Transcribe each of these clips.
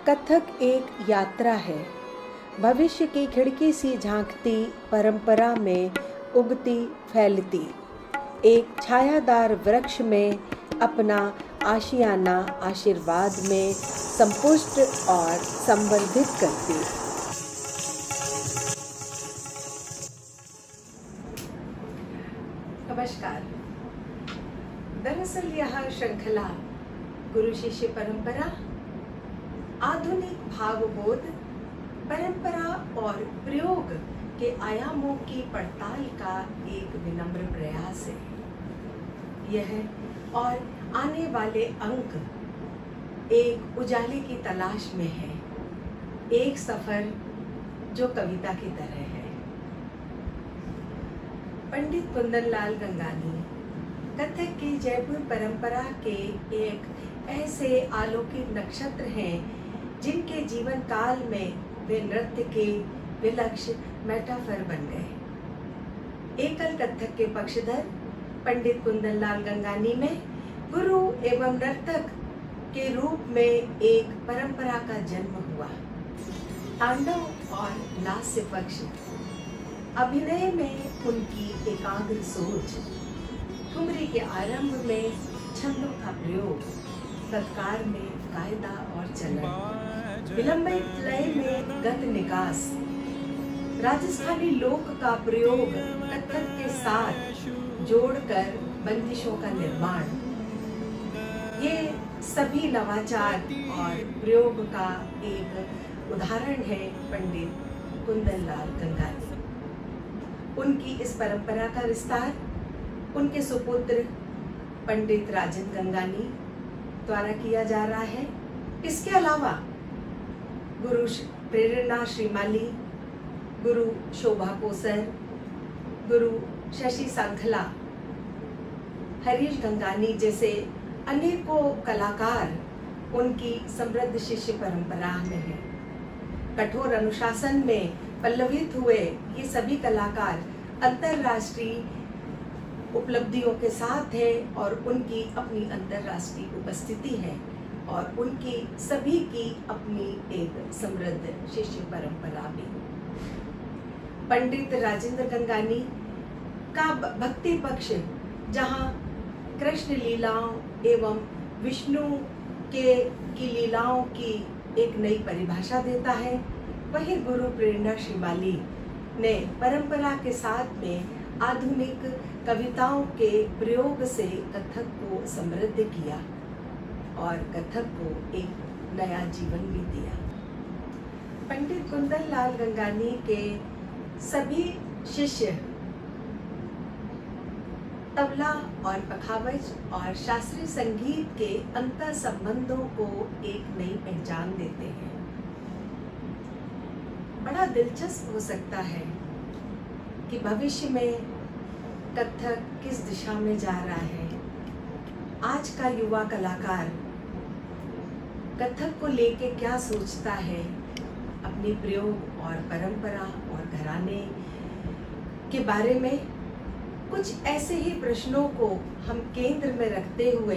कथक एक यात्रा है, भविष्य की खिड़की सी झांकती परंपरा में उगती फैलती, एक छायादार वृक्ष में अपना आशियाना आशीर्वाद में संपुष्ट और संवर्धित करती। नमस्कार। दरअसल यह श्रृंखला गुरु शिष्य परंपरा, आधुनिक भावबोध, परंपरा और प्रयोग के आयामों की पड़ताल का एक विनम्र प्रयास है। यह और आने वाले अंक एक उजाले की तलाश में है, एक सफर जो कविता की तरह है। पंडित कुंदनलाल गंगानी कथक की जयपुर परंपरा के एक ऐसे अलौकिक नक्षत्र हैं जिनके जीवन काल में वे नृत्य के विलक्षण मेटाफर बन गए। एकल कथक के पक्षधर पंडित कुंदनलाल गंगानी में गुरु एवं नर्तक के रूप में एक परंपरा का जन्म हुआ। तांडव और लास्य पक्ष, अभिनय में उनकी एकाग्र सोच, ठुमरी के आरंभ में छंदों का प्रयोग, तत्कार में कायदा और चलन, विलंबित लय में गत निकास, राजस्थानी लोक का प्रयोग कथक के साथ जोड़कर बंदिशों का निर्माण, ये सभी नवाचार और प्रयोग का एक उदाहरण है पंडित कुंदनलाल गंगानी। उनकी इस परंपरा का विस्तार उनके सुपुत्र पंडित राजन गंगानी द्वारा किया जा रहा है। इसके अलावा गुरु प्रेरणा श्रीमाली, गुरु शोभा कोसर, गुरु शशि सांखला, हरीश गंगानी जैसे अनेकों कलाकार उनकी समृद्ध शिष्य परंपरा में हैं। कठोर अनुशासन में पल्लवित हुए ये सभी कलाकार अंतर्राष्ट्रीय उपलब्धियों के साथ है और उनकी अपनी अंतर्राष्ट्रीय उपस्थिति है और उनकी सभी की अपनी एक समृद्ध शिष्य परंपरा भी। पंडित राजेंद्र गंगानी का भक्ति पक्ष जहाँ कृष्ण लीलाओं एवं विष्णु की लीलाओं की एक नई परिभाषा देता है, वही गुरु प्रेरणा श्रीमाली ने परंपरा के साथ में आधुनिक कविताओं के प्रयोग से कथक को समृद्ध किया और कथक को एक नया जीवन भी दिया। पंडित कुंदनलाल गंगानी के सभी शिष्य तबला और पखावज और शास्त्रीय संगीत के अंतर संबंधों को एक नई पहचान देते हैं। बड़ा दिलचस्प हो सकता है कि भविष्य में कथक किस दिशा में जा रहा है। आज का युवा कलाकार कथक को लेके क्या सोचता है, अपनी प्रयोग और परंपरा और घराने के बारे में कुछ ऐसे ही प्रश्नों को हम केंद्र में रखते हुए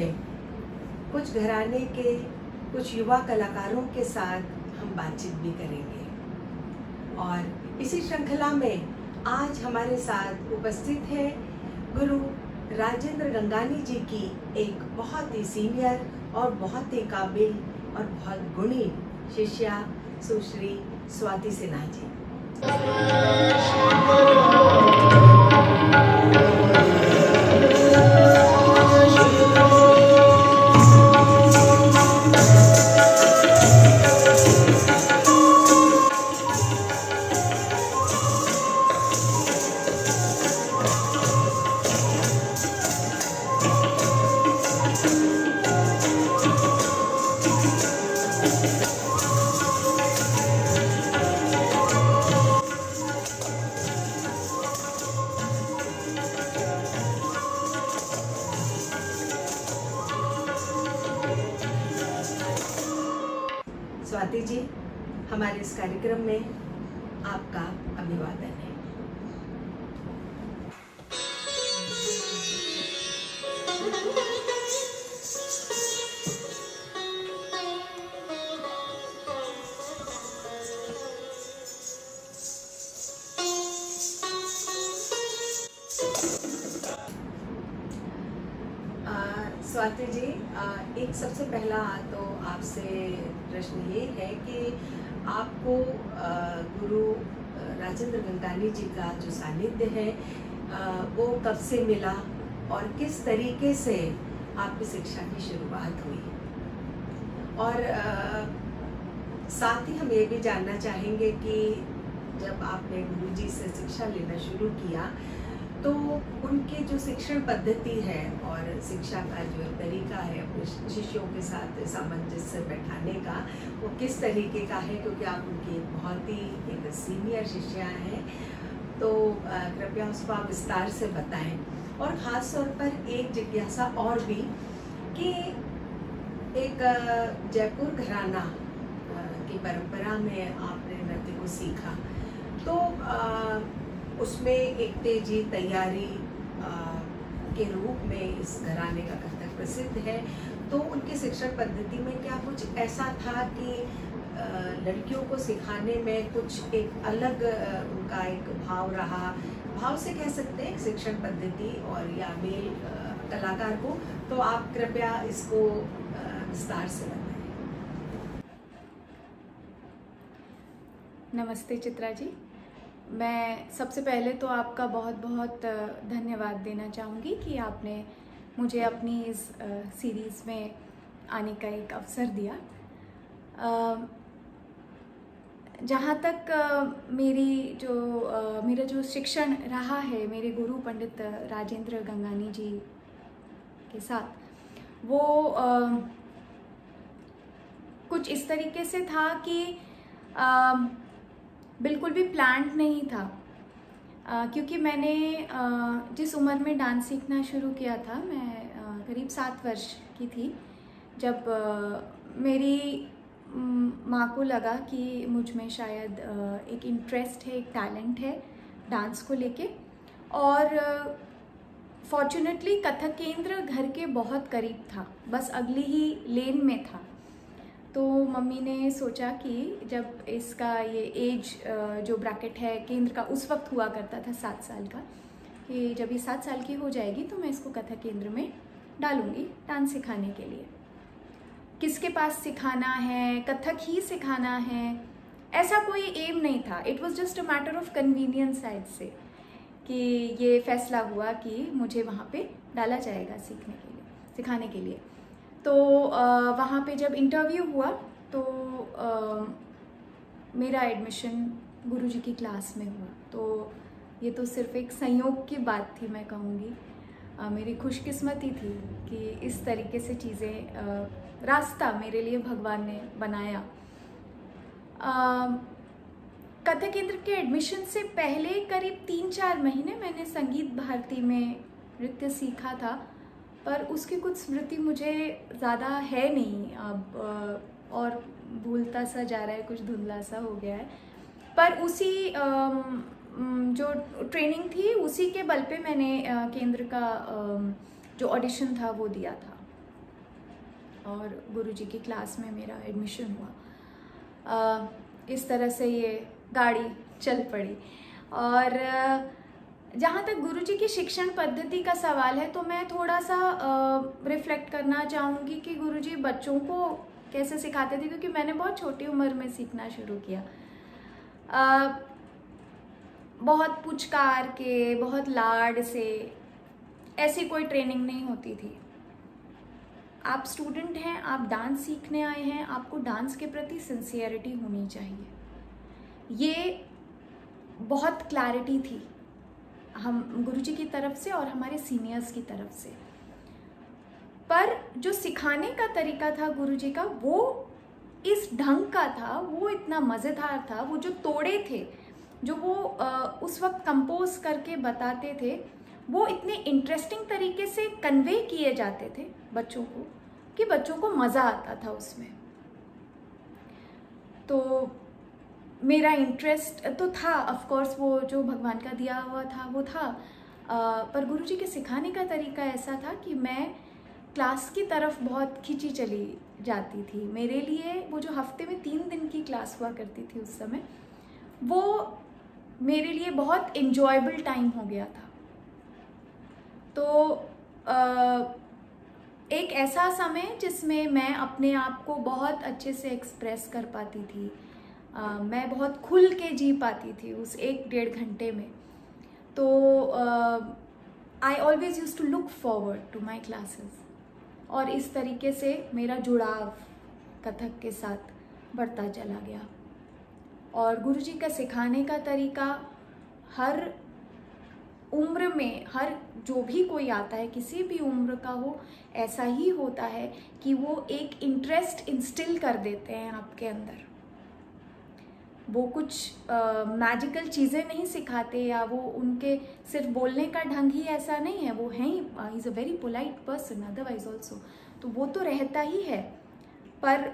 कुछ घराने के कुछ युवा कलाकारों के साथ हम बातचीत भी करेंगे। और इसी श्रृंखला में आज हमारे साथ उपस्थित है गुरु राजेंद्र गंगानी जी की एक बहुत ही सीनियर और बहुत ही काबिल और बहुत गुणी शिष्या सुश्री स्वाति सिन्हा जी। स्वाति जी, हमारे इस कार्यक्रम में आपका अभिवादन है। नमस्ते जी। एक सबसे पहला तो आपसे प्रश्न ये है कि आपको गुरु राजेंद्र गंगानी जी का जो सानिध्य है वो कब से मिला और किस तरीके से आपकी शिक्षा की शुरुआत हुई, और साथ ही हम ये भी जानना चाहेंगे कि जब आपने गुरु जी से शिक्षा लेना शुरू किया तो उनकी जो शिक्षण पद्धति है और शिक्षा का जो तरीका है अपने शिष्यों के साथ सामंजस्य बैठाने का, वो किस तरीके का है, क्योंकि आप उनकी एक बहुत ही एक सीनियर शिष्या हैं। तो कृपया उसको आप विस्तार से बताएं। और ख़ास तौर पर एक जिज्ञासा और भी कि एक जयपुर घराना की परंपरा में आपने नृत्य को सीखा, तो उसमें एक तेजी तैयारी के रूप में इस घराने का कथक प्रसिद्ध है। तो उनकी शिक्षण पद्धति में क्या कुछ ऐसा था कि लड़कियों को सिखाने में कुछ एक अलग उनका एक भाव रहा, भाव से कह सकते हैं शिक्षण पद्धति और या मेल कलाकार को? तो आप कृपया इसको विस्तार से बताएं। नमस्ते चित्रा जी। मैं सबसे पहले तो आपका बहुत बहुत धन्यवाद देना चाहूँगी कि आपने मुझे अपनी इस सीरीज़ में आने का एक अवसर दिया। जहाँ तक मेरा जो शिक्षण रहा है मेरे गुरु पंडित राजेंद्र गंगानी जी के साथ, वो कुछ इस तरीके से था कि बिल्कुल भी प्लान्ड नहीं था। क्योंकि मैंने जिस उम्र में डांस सीखना शुरू किया था, मैं करीब 7 वर्ष की थी, जब मेरी माँ को लगा कि मुझ में शायद एक इंटरेस्ट है, एक टैलेंट है डांस को लेके। और फॉर्चुनेटली कथक केंद्र घर के बहुत करीब था, बस अगली ही लेन में था। तो मम्मी ने सोचा कि जब इसका ये एज जो ब्रैकेट है केंद्र का उस वक्त हुआ करता था 7 साल का, कि जब ये 7 साल की हो जाएगी तो मैं इसको कथक केंद्र में डालूंगी डांस सिखाने के लिए। किसके पास सिखाना है, कथक ही सिखाना है, ऐसा कोई एम नहीं था। It was just a matter of convenience side से कि ये फैसला हुआ कि मुझे वहाँ पे डाला जाएगा सीखने के लिए, सिखाने के लिए। तो वहाँ पे जब इंटरव्यू हुआ तो मेरा एडमिशन गुरुजी की क्लास में हुआ। तो ये तो सिर्फ एक संयोग की बात थी, मैं कहूँगी मेरी खुशकिस्मती थी कि इस तरीके से चीज़ें रास्ता मेरे लिए भगवान ने बनाया। कथक केंद्र के एडमिशन से पहले करीब 3-4 महीने मैंने संगीत भारती में नृत्य सीखा था, पर उसकी कुछ स्मृति मुझे ज़्यादा है नहीं अब, और भूलता सा जा रहा है, कुछ धुंधला सा हो गया है। पर उसी जो ट्रेनिंग थी उसी के बल पे मैंने केंद्र का जो ऑडिशन था वो दिया था और गुरुजी की क्लास में मेरा एडमिशन हुआ। इस तरह से ये गाड़ी चल पड़ी। और जहाँ तक गुरुजी की शिक्षण पद्धति का सवाल है तो मैं थोड़ा सा रिफ्लेक्ट करना चाहूँगी कि गुरुजी बच्चों को कैसे सिखाते थे, क्योंकि मैंने बहुत छोटी उम्र में सीखना शुरू किया। बहुत पुचकार के, बहुत लाड से, ऐसी कोई ट्रेनिंग नहीं होती थी। आप स्टूडेंट हैं, आप डांस सीखने आए हैं, आपको डांस के प्रति सिंसियरिटी होनी चाहिए। ये बहुत क्लैरिटी थी हम गुरुजी की तरफ से और हमारे सीनियर्स की तरफ से। पर जो सिखाने का तरीका था गुरुजी का, वो इस ढंग का था, वो इतना मज़ेदार था। वो जो तोड़े थे, जो वो उस वक्त कंपोज करके बताते थे, वो इतने इंटरेस्टिंग तरीके से कन्वे किए जाते थे बच्चों को कि बच्चों को मज़ा आता था उसमें। तो मेरा इंटरेस्ट तो था, ऑफ कोर्स वो जो भगवान का दिया हुआ था वो था, पर गुरुजी के सिखाने का तरीका ऐसा था कि मैं क्लास की तरफ बहुत खींची चली जाती थी। मेरे लिए वो जो हफ्ते में 3 दिन की क्लास हुआ करती थी उस समय, वो मेरे लिए बहुत एन्जॉयबल टाइम हो गया था। तो एक ऐसा समय जिसमें मैं अपने आप को बहुत अच्छे से एक्सप्रेस कर पाती थी, मैं बहुत खुल के जी पाती थी उस 1-1.5 घंटे में। तो I always use to look forward to my classes, और इस तरीके से मेरा जुड़ाव कथक के साथ बढ़ता चला गया। और गुरुजी का सिखाने का तरीका हर उम्र में, हर जो भी कोई आता है किसी भी उम्र का हो, ऐसा ही होता है कि वो एक इंटरेस्ट इंस्टिल कर देते हैं आपके अंदर। वो कुछ मैजिकल चीज़ें नहीं सिखाते, या वो उनके सिर्फ बोलने का ढंग ही ऐसा नहीं है, वो है he, is a very polite person otherwise also, तो वो तो रहता ही है, पर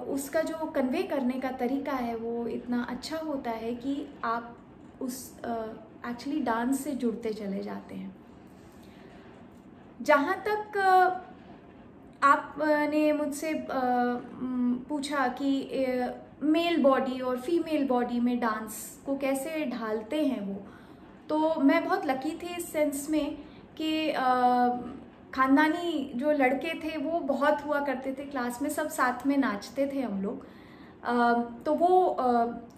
उसका जो कन्वे करने का तरीका है वो इतना अच्छा होता है कि आप उस एक्चुअली डांस से जुड़ते चले जाते हैं। जहाँ तक आपने मुझसे पूछा कि मेल बॉडी और फीमेल बॉडी में डांस को कैसे ढालते हैं वो, तो मैं बहुत लकी थी इस सेंस में कि खानदानी जो लड़के थे वो बहुत हुआ करते थे, क्लास में सब साथ में नाचते थे हम लोग, तो वो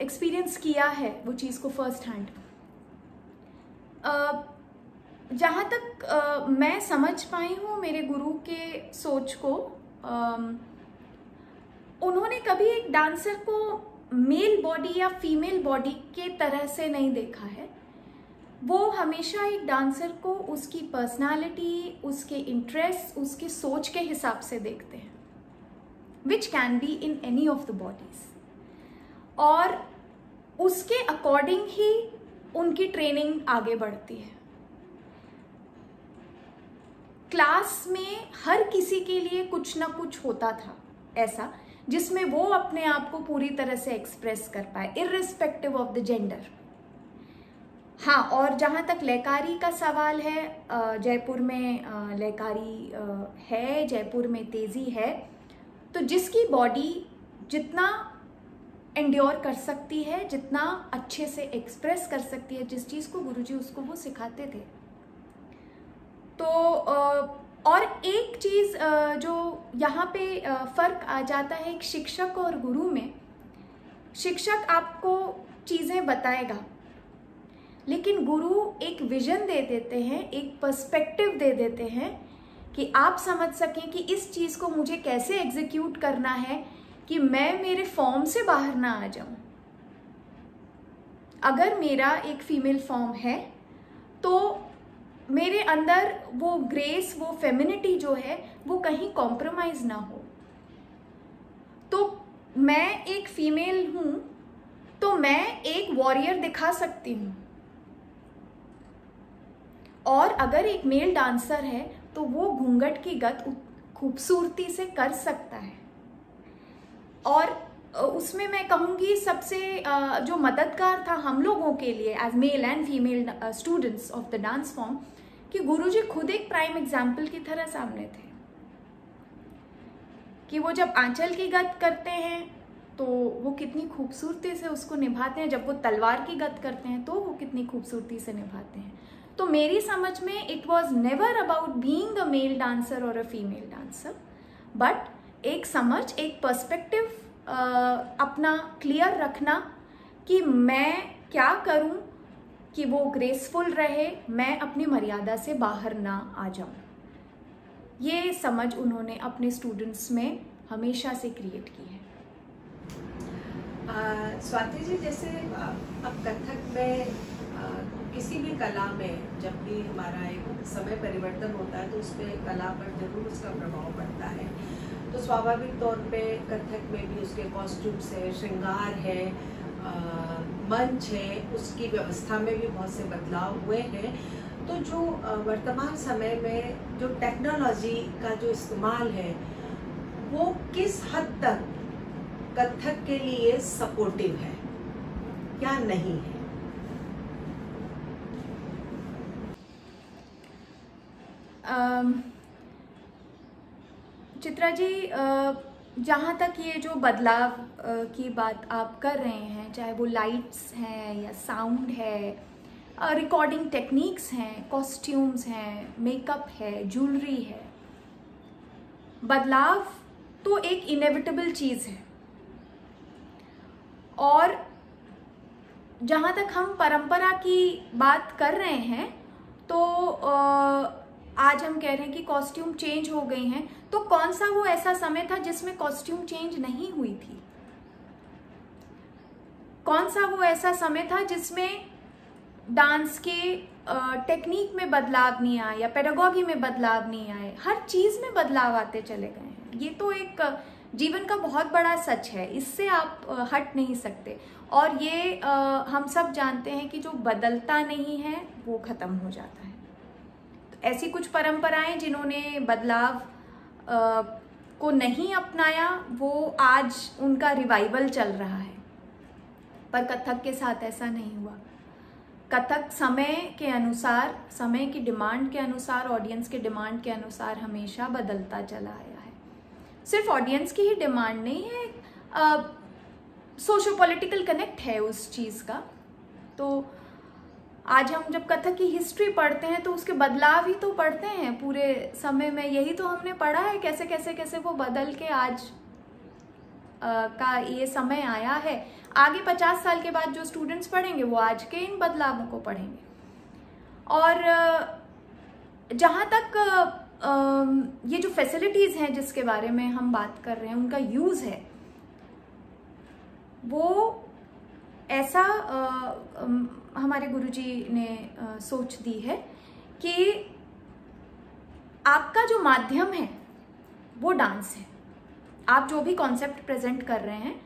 एक्सपीरियंस किया है वो चीज़ को फर्स्ट हैंड। जहाँ तक मैं समझ पाई हूँ मेरे गुरु के सोच को, उन्होंने कभी एक डांसर को मेल बॉडी या फीमेल बॉडी के तरह से नहीं देखा है। वो हमेशा एक डांसर को उसकी पर्सनालिटी, उसके इंटरेस्ट, उसके सोच के हिसाब से देखते हैं, which can be in any of the bodies, और उसके अकॉर्डिंग ही उनकी ट्रेनिंग आगे बढ़ती है। क्लास में हर किसी के लिए कुछ ना कुछ होता था ऐसा जिसमें वो अपने आप को पूरी तरह से एक्सप्रेस कर पाए, इर्रिस्पेक्टिव ऑफ द जेंडर। हाँ, और जहाँ तक लयकारी का सवाल है, जयपुर में लयकारी है, जयपुर में तेजी है, तो जिसकी बॉडी जितना एंड्योर कर सकती है, जितना अच्छे से एक्सप्रेस कर सकती है जिस चीज़ को, गुरुजी उसको वो सिखाते थे। तो और एक चीज़ जो यहाँ पे फ़र्क आ जाता है एक शिक्षक और गुरु में, शिक्षक आपको चीज़ें बताएगा, लेकिन गुरु एक विजन दे देते हैं, एक पर्सपेक्टिव दे देते हैं कि आप समझ सकें कि इस चीज़ को मुझे कैसे एग्जीक्यूट करना है कि मैं मेरे फॉर्म से बाहर ना आ जाऊं। अगर मेरा एक फीमेल फॉर्म है तो मेरे अंदर वो ग्रेस, वो फेमिनिटी जो है वो कहीं कॉम्प्रोमाइज ना हो। तो मैं एक फीमेल हूं तो मैं एक वॉरियर दिखा सकती हूं, और अगर एक मेल डांसर है तो वो घूंघट की गत खूबसूरती से कर सकता है। और उसमें मैं कहूँगी सबसे जो मददगार था हम लोगों के लिए as male and female students of the dance form, कि गुरुजी खुद एक प्राइम एग्जाम्पल की तरह सामने थे, कि वो जब आंचल की गत करते हैं तो वो कितनी खूबसूरती से उसको निभाते हैं, जब वो तलवार की गत करते हैं तो वो कितनी खूबसूरती से निभाते हैं। तो मेरी समझ में it was never about being a male dancer और अ फीमेल डांसर, बट एक समझ, एक पर्सपेक्टिव अपना क्लियर रखना कि मैं क्या करूं कि वो ग्रेसफुल रहे, मैं अपनी मर्यादा से बाहर ना आ जाऊं। ये समझ उन्होंने अपने स्टूडेंट्स में हमेशा से क्रिएट की है। स्वाति जी, जैसे अब कथक में किसी भी कला में जब भी हमारा एक समय परिवर्तन होता है तो उस पर कला पर जरूर उसका प्रभाव पड़ता है। तो स्वाभाविक तौर पे कथक में भी उसके कॉस्ट्यूम्स है, श्रृंगार है, मंच है, उसकी व्यवस्था में भी बहुत से बदलाव हुए हैं। तो जो वर्तमान समय में जो टेक्नोलॉजी का जो इस्तेमाल है वो किस हद तक कथक के लिए सपोर्टिव है या नहीं है? चित्रा जी, जहाँ तक ये जो बदलाव की बात आप कर रहे हैं, चाहे वो लाइट्स हैं या साउंड है, रिकॉर्डिंग टेक्निक्स हैं, कॉस्ट्यूम्स हैं, मेकअप है, ज्वेलरी है, बदलाव तो एक इनेविटेबल चीज़ है। और जहाँ तक हम परंपरा की बात कर रहे हैं, तो आज हम कह रहे हैं कि कॉस्ट्यूम चेंज हो गई हैं, तो कौन सा वो ऐसा समय था जिसमें कॉस्ट्यूम चेंज नहीं हुई थी? कौन सा वो ऐसा समय था जिसमें डांस के टेक्निक में बदलाव नहीं आया या पेडागॉजी में बदलाव नहीं आए? हर चीज़ में बदलाव आते चले गए हैं। ये तो एक जीवन का बहुत बड़ा सच है, इससे आप हट नहीं सकते। और ये हम सब जानते हैं कि जो बदलता नहीं है वो ख़त्म हो जाता है। तो ऐसी कुछ परंपराएं जिन्होंने बदलाव को नहीं अपनाया, वो आज उनका रिवाइवल चल रहा है। पर कथक के साथ ऐसा नहीं हुआ। कथक समय के अनुसार, समय की डिमांड के अनुसार, ऑडियंस के डिमांड के अनुसार हमेशा बदलता चला आया है। सिर्फ ऑडियंस की ही डिमांड नहीं है, सोशो पॉलिटिकल कनेक्ट है उस चीज़ का। तो आज हम जब कथक की हिस्ट्री पढ़ते हैं तो उसके बदलाव ही तो पढ़ते हैं पूरे समय में। यही तो हमने पढ़ा है कैसे कैसे कैसे वो बदल के आज का ये समय आया है। आगे 50 साल के बाद जो स्टूडेंट्स पढ़ेंगे वो आज के इन बदलावों को पढ़ेंगे। और जहाँ तक ये जो फैसिलिटीज़ हैं जिसके बारे में हम बात कर रहे हैं, उनका यूज़ है, वो ऐसा हमारे गुरुजी ने सोच दी है कि आपका जो माध्यम है वो डांस है। आप जो भी कॉन्सेप्ट प्रेजेंट कर रहे हैं,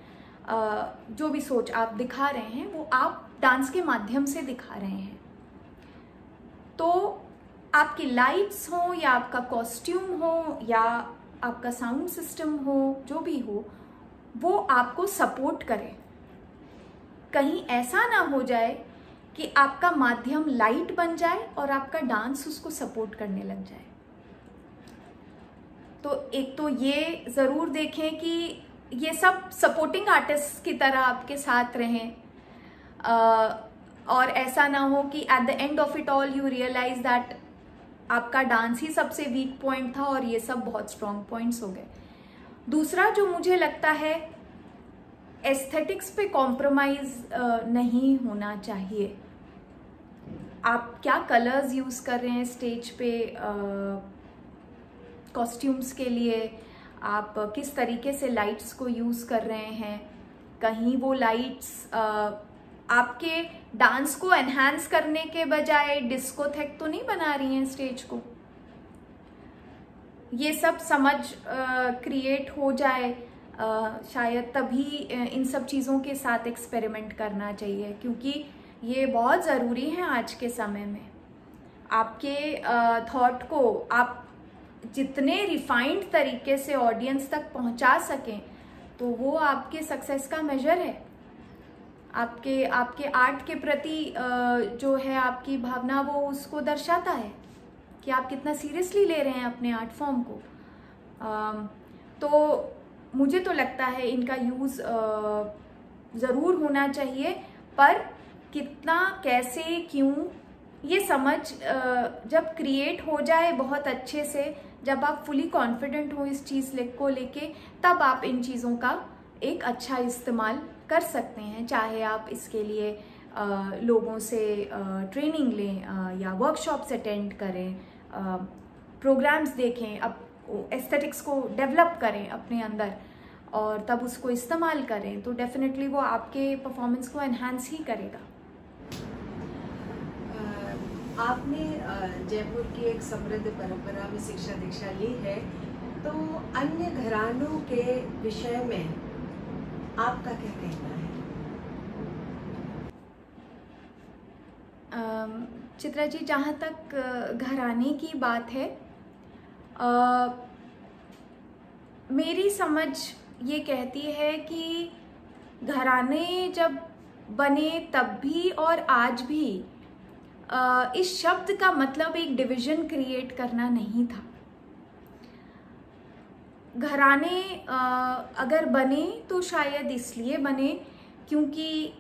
जो भी सोच आप दिखा रहे हैं, वो आप डांस के माध्यम से दिखा रहे हैं। तो आपकी लाइट्स हो या आपका कॉस्ट्यूम हो या आपका साउंड सिस्टम हो, जो भी हो, वो आपको सपोर्ट करे। कहीं ऐसा ना हो जाए कि आपका माध्यम लाइट बन जाए और आपका डांस उसको सपोर्ट करने लग जाए। तो एक तो ये ज़रूर देखें कि ये सब सपोर्टिंग आर्टिस्ट की तरह आपके साथ रहें, और ऐसा ना हो कि at the end of it all you realise that आपका डांस ही सबसे वीक पॉइंट था और ये सब बहुत स्ट्रॉन्ग पॉइंट्स हो गए। दूसरा जो मुझे लगता है, एस्थेटिक्स पे कॉम्प्रोमाइज़ नहीं होना चाहिए। आप क्या कलर्स यूज़ कर रहे हैं स्टेज पे कॉस्ट्यूम्स के लिए, आप किस तरीके से लाइट्स को यूज़ कर रहे हैं, कहीं वो लाइट्स आपके डांस को एनहांस करने के बजाय डिस्कोथेक तो नहीं बना रही हैं स्टेज को। ये सब समझ क्रिएट हो जाए, शायद तभी इन सब चीज़ों के साथ एक्सपेरिमेंट करना चाहिए, क्योंकि ये बहुत ज़रूरी है आज के समय में। आपके थॉट को आप जितने रिफाइंड तरीके से ऑडियंस तक पहुंचा सकें, तो वो आपके सक्सेस का मेजर है। आपके आर्ट के प्रति जो है आपकी भावना, वो उसको दर्शाता है कि आप कितना सीरियसली ले रहे हैं अपने आर्ट फॉर्म को। तो मुझे तो लगता है इनका यूज़ ज़रूर होना चाहिए, पर कितना, कैसे, क्यों, ये समझ जब क्रिएट हो जाए बहुत अच्छे से, जब आप फुली कॉन्फिडेंट हो इस चीज़ को लेके, तब आप इन चीज़ों का एक अच्छा इस्तेमाल कर सकते हैं। चाहे आप इसके लिए लोगों से ट्रेनिंग लें या वर्कशॉप्स अटेंड करें, प्रोग्राम्स देखें, अब एस्थेटिक्स को डेवलप करें अपने अंदर और तब उसको इस्तेमाल करें, तो डेफिनेटली वो आपके परफॉर्मेंस को एनहांस ही करेगा। आपने जयपुर की एक समृद्ध परंपरा में शिक्षा दीक्षा ली है, तो अन्य घरानों के विषय में आपका क्या कहना है? चित्रा जी, जहाँ तक घराने की बात है, मेरी समझ ये कहती है कि घराने जब बने तब भी और आज भी इस शब्द का मतलब एक डिवीज़न क्रिएट करना नहीं था। घराने अगर बने तो शायद इसलिए बने क्योंकि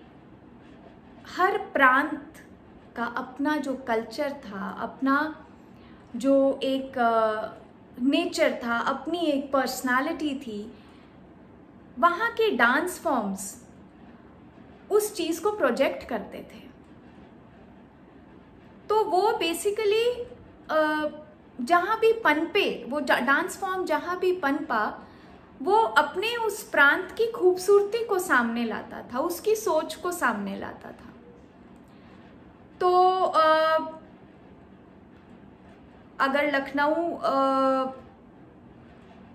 हर प्रांत का अपना जो कल्चर था, अपना जो एक नेचर था, अपनी एक पर्सनालिटी थी, वहाँ के डांस फॉर्म्स उस चीज़ को प्रोजेक्ट करते थे। तो वो बेसिकली जहाँ भी पनपे, वो डांस फॉर्म जहाँ भी पनपा, वो अपने उस प्रांत की खूबसूरती को सामने लाता था, उसकी सोच को सामने लाता था। तो अगर लखनऊ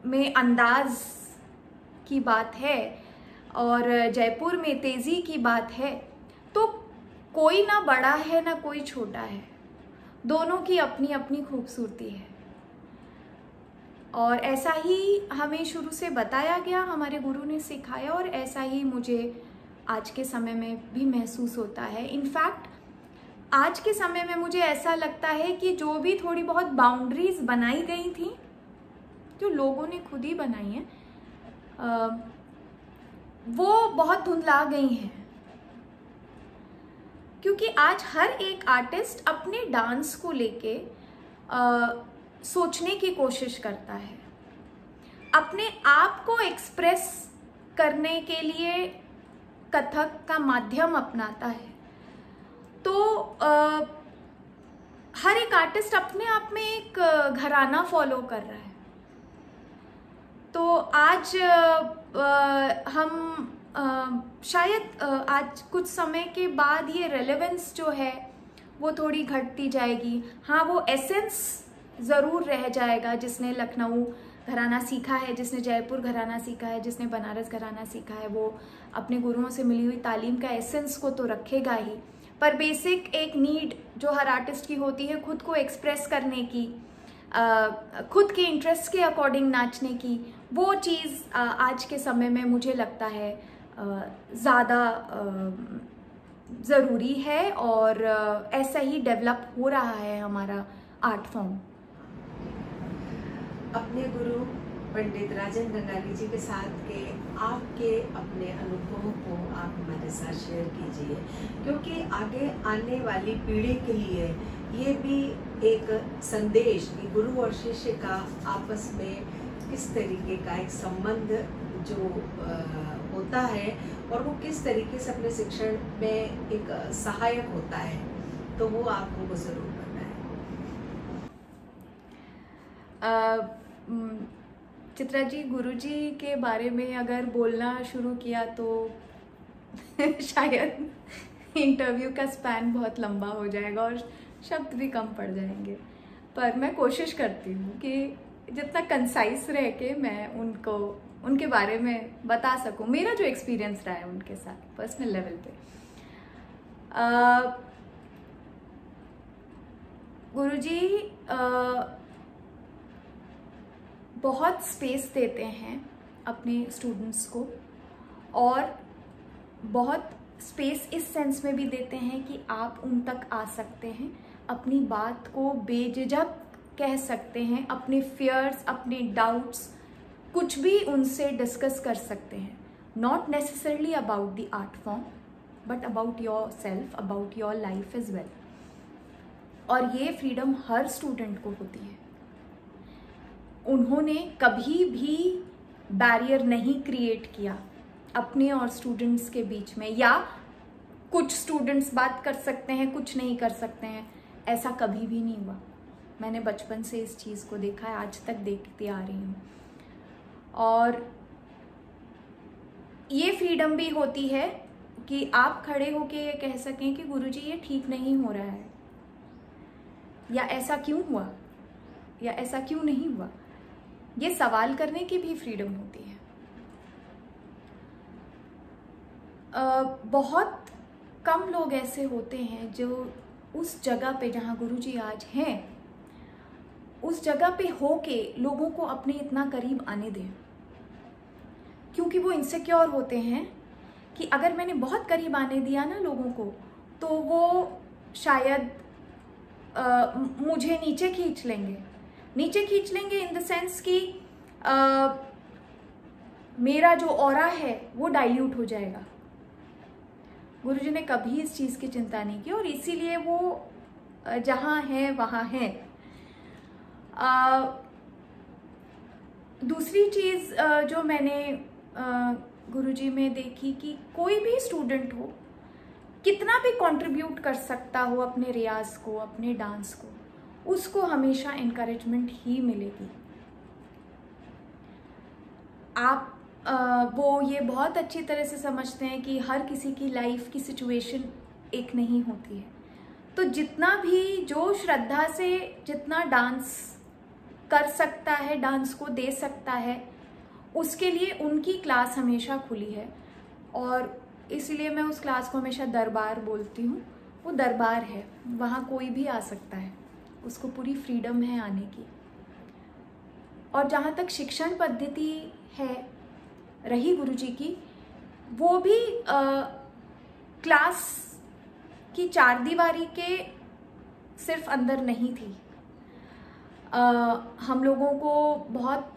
में अंदाज की बात है और जयपुर में तेज़ी की बात है, तो कोई ना बड़ा है ना कोई छोटा है, दोनों की अपनी अपनी खूबसूरती है। और ऐसा ही हमें शुरू से बताया गया, हमारे गुरु ने सिखाया, और ऐसा ही मुझे आज के समय में भी महसूस होता है। इनफैक्ट आज के समय में मुझे ऐसा लगता है कि जो भी थोड़ी बहुत बाउंड्रीज बनाई गई थी, जो लोगों ने खुद ही बनाई हैं, वो बहुत धुंधला गई हैं। क्योंकि आज हर एक आर्टिस्ट अपने डांस को लेके सोचने की कोशिश करता है, अपने आप को एक्सप्रेस करने के लिए कथक का माध्यम अपनाता है। तो हर एक आर्टिस्ट अपने आप में एक घराना फॉलो कर रहा है। तो आज हम शायद आज कुछ समय के बाद ये रेलेवेंस जो है वो थोड़ी घटती जाएगी। हाँ, वो एसेंस ज़रूर रह जाएगा। जिसने लखनऊ घराना सीखा है, जिसने जयपुर घराना सीखा है, जिसने बनारस घराना सीखा है, वो अपने गुरुओं से मिली हुई तालीम का एसेंस को तो रखेगा ही, पर बेसिक एक नीड जो हर आर्टिस्ट की होती है, खुद को एक्सप्रेस करने की, खुद के इंटरेस्ट के अकॉर्डिंग नाचने की, वो चीज़ आज के समय में मुझे लगता है ज़्यादा ज़रूरी है, और ऐसा ही डेवलप हो रहा है हमारा आर्ट फॉर्म। अपने गुरु पंडित राजन गंगाली जी के साथ के आपके अपने अनुभवों को आप हमारे साथ शेयर कीजिए, क्योंकि आगे आने वाली पीढ़ी के लिए ये भी एक संदेश कि गुरु और शिष्य का आपस में किस तरीके का एक संबंध जो होता है, और वो किस तरीके से अपने शिक्षण में एक सहायक होता है, तो वो आपको ज़रूर करना है। चित्रा जी, गुरुजी के बारे में अगर बोलना शुरू किया तो शायद इंटरव्यू का स्पैन बहुत लंबा हो जाएगा और शब्द भी कम पड़ जाएंगे, पर मैं कोशिश करती हूँ कि जितना कंसाइज रह के मैं उनको उनके बारे में बता सकूँ, मेरा जो एक्सपीरियंस रहा है उनके साथ पर्सनल लेवल पे। गुरुजी बहुत स्पेस देते हैं अपने स्टूडेंट्स को, और बहुत स्पेस इस सेंस में भी देते हैं कि आप उन तक आ सकते हैं, अपनी बात को बेझिझक कह सकते हैं, अपने फियर्स, अपने डाउट्स कुछ भी उनसे डिस्कस कर सकते हैं, not necessarily about the art form but about yourself, about your life as well. और ये फ्रीडम हर स्टूडेंट को होती है। उन्होंने कभी भी बैरियर नहीं क्रिएट किया अपने और स्टूडेंट्स के बीच में, या कुछ स्टूडेंट्स बात कर सकते हैं, कुछ नहीं कर सकते हैं, ऐसा कभी भी नहीं हुआ। मैंने बचपन से इस चीज़ को देखा है, आज तक देखती आ रही हूँ। और ये फ्रीडम भी होती है कि आप खड़े होके ये कह सकें कि गुरुजी ये ठीक नहीं हो रहा है, या ऐसा क्यों हुआ, या ऐसा क्यों नहीं हुआ। ये सवाल करने की भी फ्रीडम होती है। बहुत कम लोग ऐसे होते हैं जो उस जगह पे जहाँ गुरुजी आज हैं, उस जगह पे होके लोगों को अपने इतना करीब आने दें, क्योंकि वो इनसिक्योर होते हैं कि अगर मैंने बहुत करीब आने दिया ना लोगों को, तो वो शायद मुझे नीचे खींच लेंगे इन द सेंस कि मेरा जो ऑरा है वो डाइल्यूट हो जाएगा। गुरुजी ने कभी इस चीज़ की चिंता नहीं की, और इसीलिए वो जहाँ है वहाँ है। दूसरी चीज़ जो मैंने गुरुजी में देखी कि कोई भी स्टूडेंट हो, कितना भी कंट्रीब्यूट कर सकता हो अपने रियाज को, अपने डांस को, उसको हमेशा इनकरेजमेंट ही मिलेगी। आप वो ये बहुत अच्छी तरह से समझते हैं कि हर किसी की लाइफ की सिचुएशन एक नहीं होती है, तो जितना भी जो श्रद्धा से जितना डांस कर सकता है, डांस को दे सकता है, उसके लिए उनकी क्लास हमेशा खुली है। और इसलिए मैं उस क्लास को हमेशा दरबार बोलती हूँ। वो दरबार है, वहाँ कोई भी आ सकता है, उसको पूरी फ्रीडम है आने की। और जहाँ तक शिक्षण पद्धति है रही गुरुजी की, वो भी क्लास की चार दीवारी के सिर्फ अंदर नहीं थी। हम लोगों को बहुत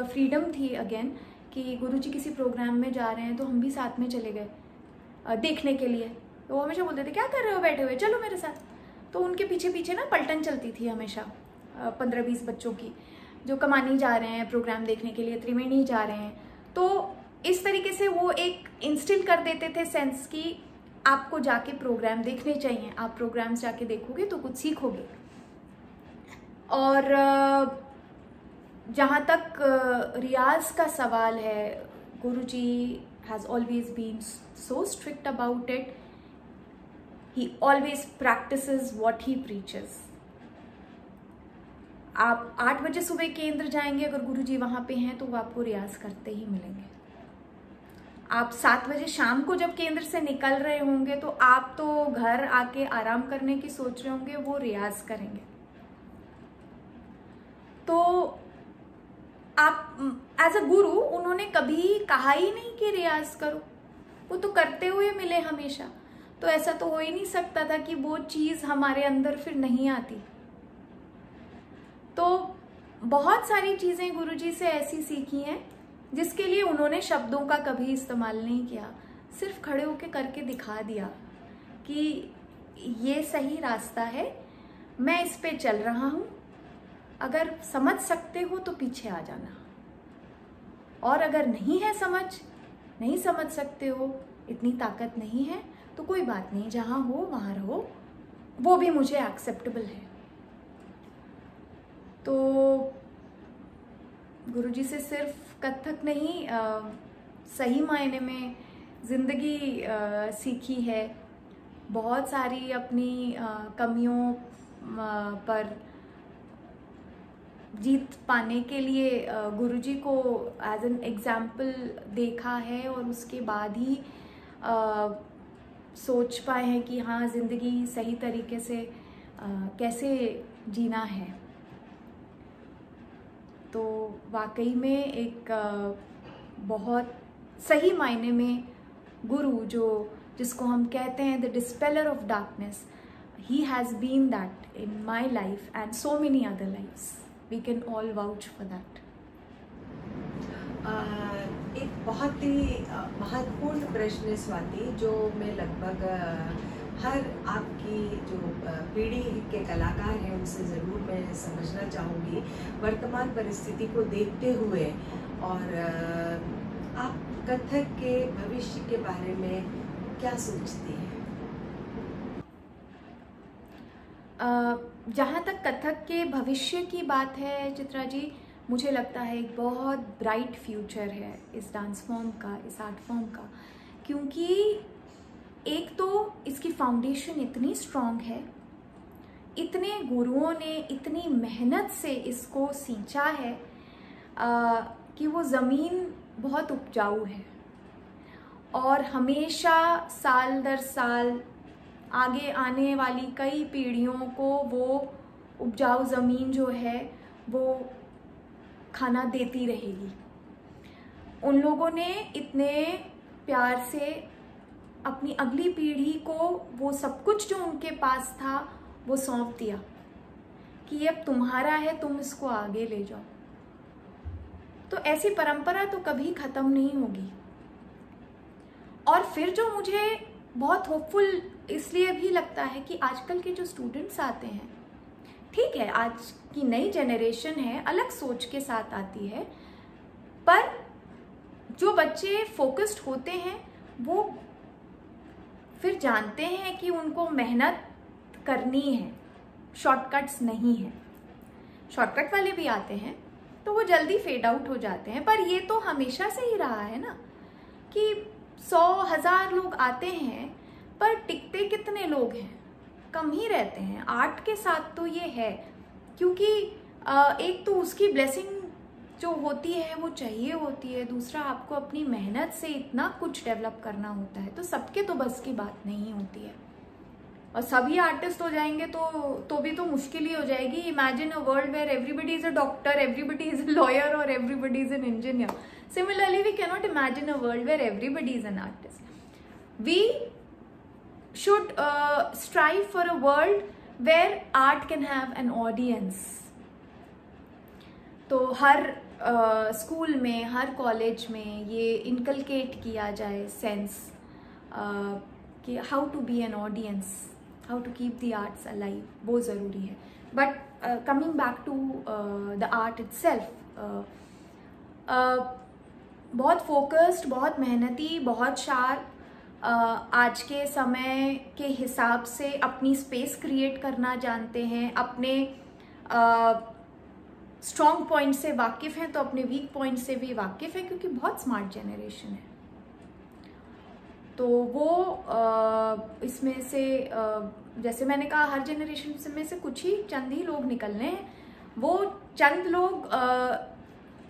फ्रीडम थी अगेन कि गुरुजी किसी प्रोग्राम में जा रहे हैं तो हम भी साथ में चले गए देखने के लिए। तो वो हमेशा बोलते थे क्या कर रहे हो बैठे हुए, चलो मेरे साथ। तो उनके पीछे पीछे ना पलटन चलती थी हमेशा 15-20 बच्चों की, जो कमानी जा रहे हैं प्रोग्राम देखने के लिए, त्रिवेणी जा रहे हैं। तो इस तरीके से वो एक इंस्टिल कर देते थे सेंस कि आपको जाके प्रोग्राम देखने चाहिए, आप प्रोग्राम्स जाके देखोगे तो कुछ सीखोगे। और जहाँ तक रियाज का सवाल है, Guruji has always been so strict about it. He always practises what he preaches. आप 8 बजे सुबह केंद्र जाएंगे, अगर गुरुजी वहाँ पे हैं तो वो आपको रियाज करते ही मिलेंगे। आप 7 बजे शाम को जब केंद्र से निकल रहे होंगे तो आप तो घर आके आराम करने की सोच रहे होंगे, वो रियाज करेंगे। तो आप एज अ गुरु, उन्होंने कभी कहा ही नहीं कि रियाज करो, वो तो करते हुए मिले हमेशा। तो ऐसा तो हो ही नहीं सकता था कि वो चीज़ हमारे अंदर फिर नहीं आती। तो बहुत सारी चीज़ें गुरुजी से ऐसी सीखी हैं जिसके लिए उन्होंने शब्दों का कभी इस्तेमाल नहीं किया, सिर्फ खड़े होकर करके दिखा दिया कि ये सही रास्ता है, मैं इस पे चल रहा हूँ, अगर समझ सकते हो तो पीछे आ जाना, और अगर नहीं है नहीं समझ सकते हो, इतनी ताकत नहीं है तो कोई बात नहीं, जहाँ हो वहाँ रहो, वो भी मुझे एक्सेप्टेबल है। तो गुरुजी से सिर्फ कथक नहीं, सही मायने में ज़िंदगी सीखी है। बहुत सारी अपनी कमियों पर जीत पाने के लिए गुरुजी को एज एन एग्जाम्पल देखा है, और उसके बाद ही सोच पाए हैं कि हाँ, ज़िंदगी सही तरीके से कैसे जीना है। तो वाकई में एक बहुत सही मायने में गुरु, जिसको हम कहते हैं the dispeller of darkness, he has been that in my life and so many other lifes. We can all vouch for that. एक बहुत ही महत्वपूर्ण प्रश्न है स्वाति, जो मैं लगभग हर आपकी जो पीढ़ी के कलाकार हैं उनसे ज़रूर मैं समझना चाहूँगी, वर्तमान परिस्थिति को देखते हुए। और आप कथक के भविष्य के बारे में क्या सोचती हैं? जहाँ तक कथक के भविष्य की बात है चित्रा जी, मुझे लगता है एक बहुत ब्राइट फ्यूचर है इस डांस फॉर्म का, इस आर्ट फॉर्म का, क्योंकि एक तो इसकी फाउंडेशन इतनी स्ट्रॉन्ग है, इतने गुरुओं ने इतनी मेहनत से इसको सींचा है कि वो ज़मीन बहुत उपजाऊ है, और हमेशा साल दर साल आगे आने वाली कई पीढ़ियों को वो उपजाऊ ज़मीन जो है वो खाना देती रहेगी। उन लोगों ने इतने प्यार से अपनी अगली पीढ़ी को वो सब कुछ जो उनके पास था वो सौंप दिया कि ये अब तुम्हारा है, तुम इसको आगे ले जाओ। तो ऐसी परंपरा तो कभी ख़त्म नहीं होगी। और फिर जो मुझे बहुत होपफुल इसलिए भी लगता है कि आजकल के जो स्टूडेंट्स आते हैं, ठीक है, आज की नई जनरेशन है, अलग सोच के साथ आती है, पर जो बच्चे फोकस्ड होते हैं वो फिर जानते हैं कि उनको मेहनत करनी है, शॉर्टकट्स नहीं है। शॉर्टकट वाले भी आते हैं तो वो जल्दी फेड आउट हो जाते हैं, पर ये तो हमेशा से ही रहा है ना कि 100,000 लोग आते हैं पर टिकते कितने लोग हैं, कम ही रहते हैं। आर्ट के साथ तो ये है, क्योंकि एक तो उसकी ब्लेसिंग जो होती है वो चाहिए होती है, दूसरा आपको अपनी मेहनत से इतना कुछ डेवलप करना होता है, तो सबके तो बस की बात नहीं होती है। और सभी आर्टिस्ट हो जाएंगे तो भी तो मुश्किल ही हो जाएगी। Imagine a world where everybody is a doctor, everybody is a lawyer और everybody is an engineer. Similarly we cannot imagine a world where everybody is an artist. We should strive for a world where art can have an audience। तो हर school में, हर college में ये inculcate किया जाए sense कि how to be an audience, how to keep the arts alive, वो ज़रूरी है। But coming back to the art itself, बहुत फोकस्ड, बहुत मेहनती, बहुत शार्प, आज के समय के हिसाब से अपनी स्पेस क्रिएट करना जानते हैं, अपने स्ट्रॉन्ग पॉइंट से वाकिफ़ हैं तो अपने वीक पॉइंट से भी वाकिफ़ है, क्योंकि बहुत स्मार्ट जनरेशन है। तो वो इसमें से जैसे मैंने कहा, हर जनरेशन में से कुछ ही चंद ही लोग निकलने हैं, वो चंद लोग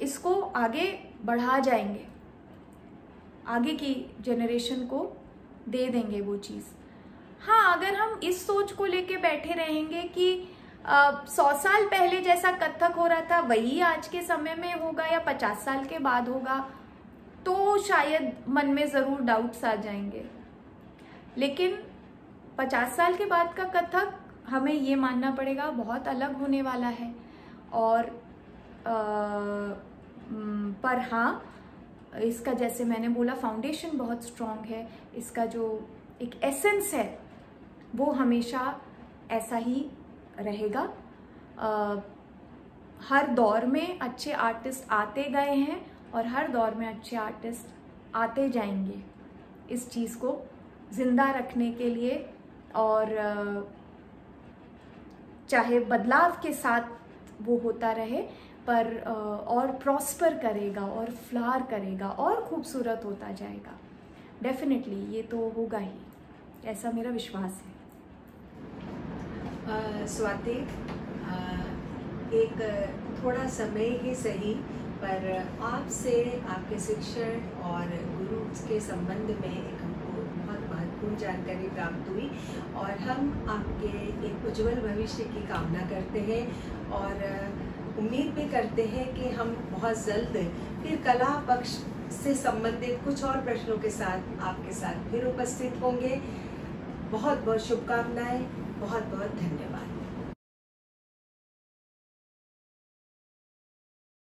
इसको आगे बढ़ा जाएंगे, आगे की जनरेशन को दे देंगे वो चीज़। हाँ, अगर हम इस सोच को लेके बैठे रहेंगे कि 100 साल पहले जैसा कथक हो रहा था वही आज के समय में होगा या 50 साल के बाद होगा, तो शायद मन में ज़रूर डाउट्स आ जाएंगे। लेकिन 50 साल के बाद का कथक हमें ये मानना पड़ेगा बहुत अलग होने वाला है। और पर हाँ, इसका जैसे मैंने बोला फाउंडेशन बहुत स्ट्रॉन्ग है, इसका जो एक एसेंस है वो हमेशा ऐसा ही रहेगा। हर दौर में अच्छे आर्टिस्ट आते गए हैं और हर दौर में अच्छे आर्टिस्ट आते जाएंगे, इस चीज़ को ज़िंदा रखने के लिए। और चाहे बदलाव के साथ वो होता रहे, पर और प्रॉस्पर करेगा और फ्लावर करेगा और खूबसूरत होता जाएगा। डेफिनेटली ये तो होगा ही, ऐसा मेरा विश्वास है। स्वाति, एक थोड़ा समय ही सही, पर आपसे, आपके शिक्षण और गुरु के संबंध में एक हमको बहुत महत्वपूर्ण जानकारी प्राप्त हुई, और हम आपके एक उज्जवल भविष्य की कामना करते हैं और उम्मीद भी करते हैं कि हम बहुत जल्द फिर कला पक्ष से संबंधित कुछ और प्रश्नों के साथ आपके साथ फिर उपस्थित होंगे। बहुत बहुत शुभकामनाएं, बहुत बहुत धन्यवाद।